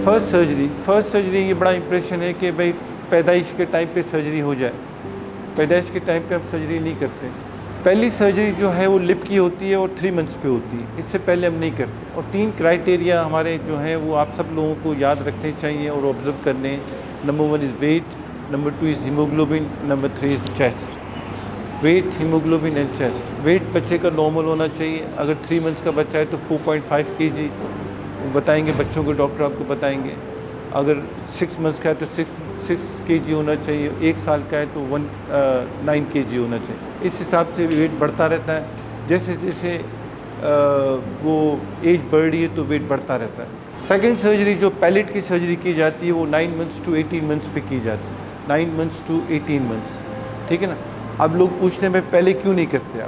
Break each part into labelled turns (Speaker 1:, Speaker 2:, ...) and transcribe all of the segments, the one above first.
Speaker 1: First surgery یہ بڑا impression ہے کہ بھائی پیدائش کے ٹائم پہ سرجری ہو جائے. پیدائش کے ٹائم پہ ہم سرجری نہیں کرتے. پہلی سرجری جو ہے وہ لپ کی ہوتی ہے اور 3 منتھس پہ ہوتی ہے. اس سے پہلے ہم نہیں کرتے. اور 3 کرائٹیریا ہمارے جو ہیں وہ آپ سب لوگوں کو یاد رکھنے چاہیے اور آبزرو کرنے. Number 1 is weight, number 2 is haemoglobin, number 3 is chest. Weight, haemoglobin and chest. Weight بچے کا نارمل ہونا چاہیے. اگر 3 منتھس کا بچہ ہے تو 4.5 kg بتائیں گے, بچوں کے ڈاکٹر آپ کو بتائیں گے. اگر 6 منتھس کا ہے تو 6 kg ہونا چاہیے. 1 سال کا ہے تو 9 kg ہونا چاہیے. اس حساب سے ویٹ بڑھتا رہتا ہے. جیسے جیسے وہ ایج بڑھ رہی ہے تو ویٹ بڑھتا رہتا ہے. سیکنڈ سرجری جو پیلٹ کی سرجری کی جاتی ہے وہ 9 منتھس ٹو 18 منتھس پہ کی جاتی ہے. 9 منتھس ٹو 18 منتھس, ٹھیک ہے نا. اب لوگ پوچھتے ہیں بھائی پہلے کیوں نہیں کرتے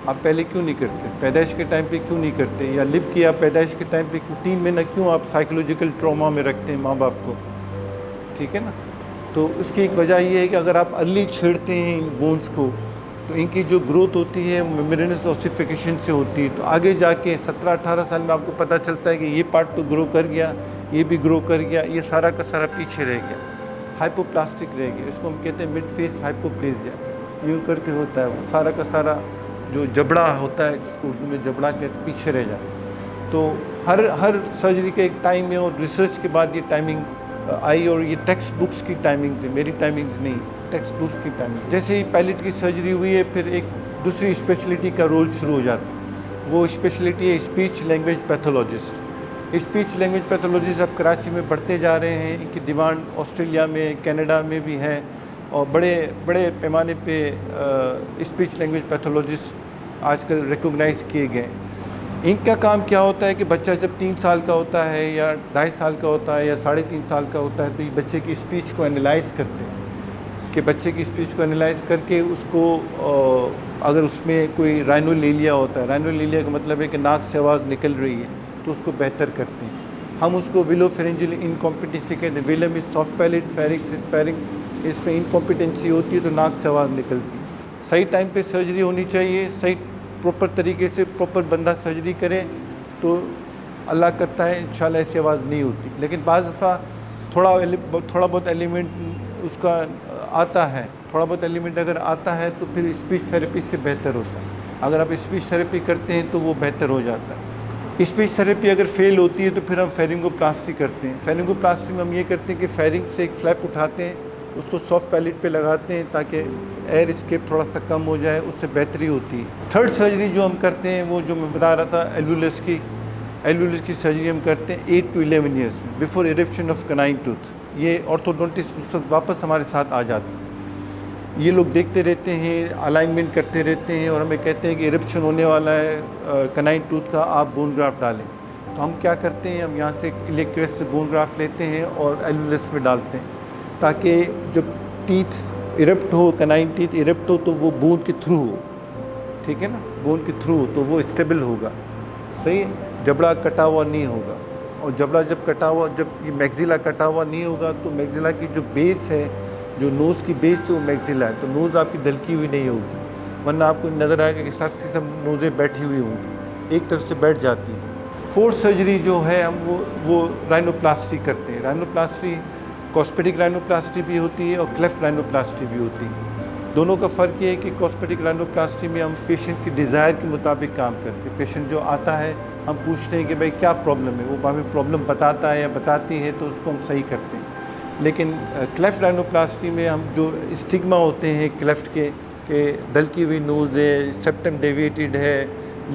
Speaker 1: آپ پہلے کیوں نہیں کرتے, پیدائش کے ٹائم پہ کیوں نہیں کرتے, یا لپ کیا پیدائش کے ٹائم پہ 3 مہینہ کیوں آپ سائیکولوجیکل ٹراما میں رکھتے ہیں ماں باپ کو, ٹھیک ہے نا. تو اس کی ایک وجہ یہ ہے کہ اگر آپ ارلی چھیڑتے ہیں ان بونس کو تو ان کی جو گروتھ ہوتی ہے وہ میمبرینس اوسیفیکیشن سے ہوتی ہے. تو آگے جا کے 17-18 سال میں آپ کو پتہ چلتا ہے کہ یہ پارٹ تو گرو کر گیا, یہ بھی گرو کر گیا, یہ سارا کا سارا پیچھے رہ گیا, ہائپوپلاسٹک رہ گیا. اس کو ہم کہتے ہیں مڈ فیس ہائپوپلیزیا. یوں کر کے ہوتا ہے وہ سارا کا سارا جو جبڑا ہوتا ہے, جس کو اردو میں جبڑا کہتے ہیں, پیچھے رہ جاتا ہے. تو ہر سرجری کا ایک ٹائم ہے اور ریسرچ کے بعد یہ ٹائمنگ آئی. اور یہ ٹیکسٹ بکس کی ٹائمنگ تھی, میری ٹائمنگز نہیں, ٹیکسٹ بکس کی ٹائمنگ. جیسے ہی پیلٹ کی سرجری ہوئی ہے پھر ایک دوسری اسپیشلٹی کا رول شروع ہو جاتا ہے. وہ اسپیشلٹی ہے speech language pathologist. Speech language pathologist اب کراچی میں بڑھتے جا رہے ہیں. ان کی ڈیمانڈ آسٹریلیا میں, کینیڈا میں بھی ہے, اور بڑے پیمانے پہ اسپیچ لینگویج پیتھولوجسٹ آج کل ریکوگنائز کیے گئے. ان کا کام کیا ہوتا ہے کہ بچہ جب 3 سال کا ہوتا ہے یا 2.5 سال کا ہوتا ہے یا 3.5 سال کا ہوتا ہے تو یہ بچے کی اسپیچ کو انالائز کرتے ہیں کہ بچے کی اسپیچ کو انالائز کر کے اس کو اگر اس میں کوئی رائنولیلیا ہوتا ہے, رائنولیلیا کا مطلب ہے کہ ناک سے آواز نکل رہی ہے, تو اس کو بہتر کرتے ہیں. ہم اس کو ویلوفرنجل انکمپیٹنسی کہتے ہیں. ویلم از سافٹ پیلٹ, فیرنکس از فیرنکس. اس میں انکمپیٹنسی ہوتی ہے تو ناک سے آواز نکلتی ہے. صحیح ٹائم پہ سرجری ہونی چاہیے. صحیح پراپر طریقے سے پراپر بندہ سرجری کرے تو اللہ کرتا ہے انشاءاللہ ایسی آواز نہیں ہوتی. لیکن بعض دفعہ تھوڑا بہت ایلیمنٹ اس کا آتا ہے. تھوڑا بہت ایلیمنٹ اگر آتا ہے تو پھر اسپیچ تھیراپی سے بہتر ہوتا ہے. اگر آپ اسپیچ تھیراپی کرتے ہیں تو وہ بہتر ہو جاتا ہے. اسپیچ تھیراپی اگر فیل ہوتی ہے تو پھر ہم فیرنگوپلاسٹی کرتے ہیں. فیرنگوپلاسٹی میں ہم یہ کرتے ہیں کہ فیرنگ سے ایک فلیپ اٹھاتے ہیں, اس کو سافٹ پیلٹ پہ لگاتے ہیں تاکہ ایئر اسکیپ تھوڑا سا کم ہو جائے, اس سے بہتری ہوتی ہے. تھرڈ سرجری جو ہم کرتے ہیں وہ جو میں بتا رہا تھا ایلولس کی سرجری ہم کرتے ہیں 8 to 11 ایئرس میں, بیفور ایرپشن آف کنائن ٹوتھ. یہ آرتھوڈونٹسٹ اس وقت واپس ہمارے ساتھ آ جاتے ہیں. یہ لوگ دیکھتے رہتے ہیں, الائنمنٹ کرتے رہتے ہیں اور ہمیں کہتے ہیں کہ ایرپشن ہونے والا ہے کنائن ٹوتھ کا, آپ بون گرافٹ ڈالیں. تو ہم کیا کرتے ہیں, ہم یہاں سے الیکٹریس سے بون گرافٹ لیتے ہیں اور ایلولس میں ڈالتے ہیں تاکہ جب ٹیتھ ایرپٹ ہو, کنائن ٹیتھ ایرپٹ ہو تو وہ بون کے تھرو ہو, ٹھیک ہے نا, بون کے تھرو تو وہ اسٹیبل ہوگا. صحیح ہے, جبڑا کٹا ہوا نہیں ہوگا. اور جبڑا جب یہ میگزیلا کٹا ہوا نہیں ہوگا تو میگزیلا کی جو بیس ہے, جو نوز کی بیس ہے وہ میگزیلا ہے, تو نوز آپ کی ڈھلکی ہوئی نہیں ہوگی. ورنہ آپ کو نظر آئے گا کہ سب نوزیں بیٹھی ہوئی ہوں گی, ایک طرف سے بیٹھ جاتی ہیں. فورتھ سرجری جو ہے ہم وہ رائنوپلاسٹی کرتے ہیں. رائنوپلاسٹی کاسمیٹک رائنوپلاسٹی بھی ہوتی ہے اور کلیفٹ رائنوپلاسٹی بھی ہوتی ہے. دونوں کا فرق یہ ہے کہ کاسمیٹک رائنوپلاسٹی میں ہم پیشنٹ کی ڈیزائر کے مطابق کام کرتے ہیں. پیشنٹ جو آتا ہے ہم پوچھتے ہیں کہ بھائی کیا پرابلم ہے, وہ ہمیں پرابلم بتاتا ہے یا بتاتی ہے تو اس کو ہم صحیح کرتے ہیں. لیکن کلیفٹ رائنوپلاسٹی میں ہم جو اسٹگما ہوتے ہیں کلیفٹ کے, کہ ڈھلکی ہوئی نوز ہے, سیپٹم ڈیویٹڈ ہے,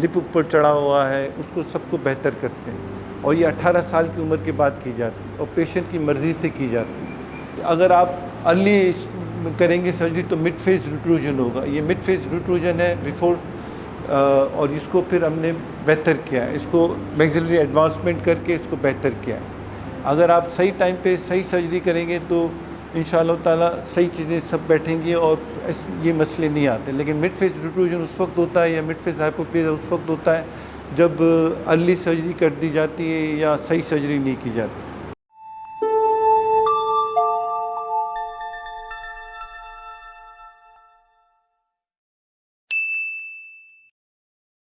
Speaker 1: لپ اوپر چڑھا ہوا ہے, اس کو سب کو بہتر کرتے ہیں. اور یہ 18 سال کی عمر کے بعد کی جاتی ہے اور پیشنٹ کی مرضی سے کی جاتی ہے. اگر آپ ارلی کریں گے سرجری تو مڈ فیز ریٹروژن ہوگا. یہ مڈ فیز ریٹروژن ہے بیفور, اور اس کو پھر ہم نے بہتر کیا ہے, اس کو میگزیلری ایڈوانسمنٹ کر کے اس کو بہتر کیا ہے. اگر آپ صحیح ٹائم پہ صحیح سرجری کریں گے تو انشاءاللہ تعالیٰ صحیح چیزیں سب بیٹھیں گی اور یہ مسئلے نہیں آتے. لیکن مڈ فیز ریٹروژن اس وقت ہوتا ہے یا مڈ فیز ہائپوپلیزیا اس وقت ہوتا ہے جب ارلی سرجری کر دی جاتی ہے یا صحیح سرجری نہیں کی جاتی.